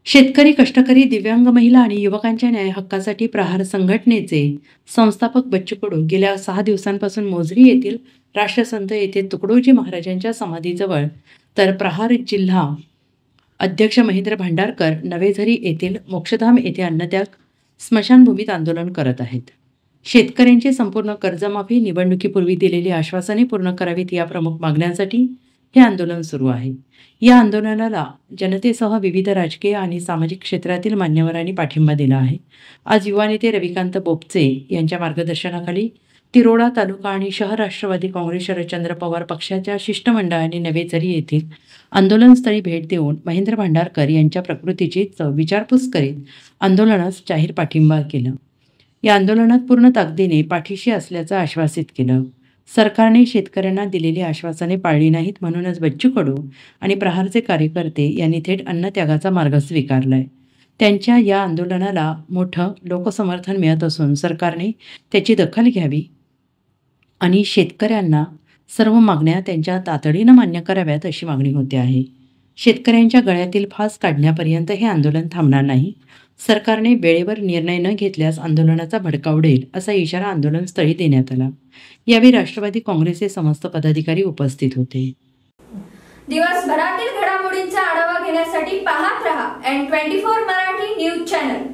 शेतकरी, कष्टकरी, दिव्यांग महिला आणि युवकांच्या न्याय हक्कासाठी प्रहार संघटनेचे संस्थापक बच्चू कडू गेल्या 6 दिवसांपासून मोझरी येथील राष्ट्रसंत येथे तुकडोजी महाराजांच्या समाधीजवळ तर प्रहार जिल्हा अध्यक्ष महेंद्र भांडारकर नवेझरी येथील मोक्षधाम येथे अन्नत्याग स्मशानभूमीत आंदोलन करत आहेत। शेतकऱ्यांची संपूर्ण कर्जमाफी, निवडणुकीपूर्वी दिलेली आश्वासने पूर्ण करावीत या प्रमुख मागण्यांसाठी हे आंदोलन सुरू आहे। या आंदोलनाला जनतेसह विविध राजकीय आणि सामाजिक क्षेत्रातील मान्यवरांनी पाठिंबा दिला आहे। आज युवा नेते रविकांत बोपचे यांच्या मार्गदर्शनाखाली तिरोडा तालुका आणि शहर राष्ट्रवादी काँग्रेस शरदचंद्र पवार पक्षाच्या शिष्टमंडळाने नवेझरी येथील आंदोलनस्थळी भेट देऊन महेंद्र भांडारकर यांच्या प्रकृतीची विचारपूस करीत आंदोलनास जाहीर पाठिंबा केला। या आंदोलनात पूर्ण ताकदीने पाठीशी असल्याचं आश्वासित केलं। सरकारने शेतकऱ्यांना दिलेली आश्वासने पाळली नाहीत, म्हणूनच बच्चू कडू आणि प्रहारचे कार्यकर्ते यांनी थेट अन्नत्यागाचा मार्ग स्वीकारलाय। त्यांच्या या आंदोलनाला मोठं लोकसमर्थन मिळत असून सरकारने त्याची दखल घ्यावी आणि शेतकऱ्यांना सर्व मागण्या त्यांच्या तातडीनं मान्य कराव्यात अशी मागणी होते आहे। शेतकऱ्यांच्या गळ्यातील फास काढण्यापर्यंत हे आंदोलन थांबणार नाही। सरकारने वेळेवर निर्णय न घेतल्यास आंदोलनाचा भडका उडेल असा इशारा आंदोलनस्थळी देण्यात आला। यावेळी राष्ट्रवादी काँग्रेसचे समस्त पदाधिकारी उपस्थित होते। दिवसभरातील घडामोडींचा आढावा घेण्यासाठी पाहत रहा N24 मराठी न्यूज चॅनल।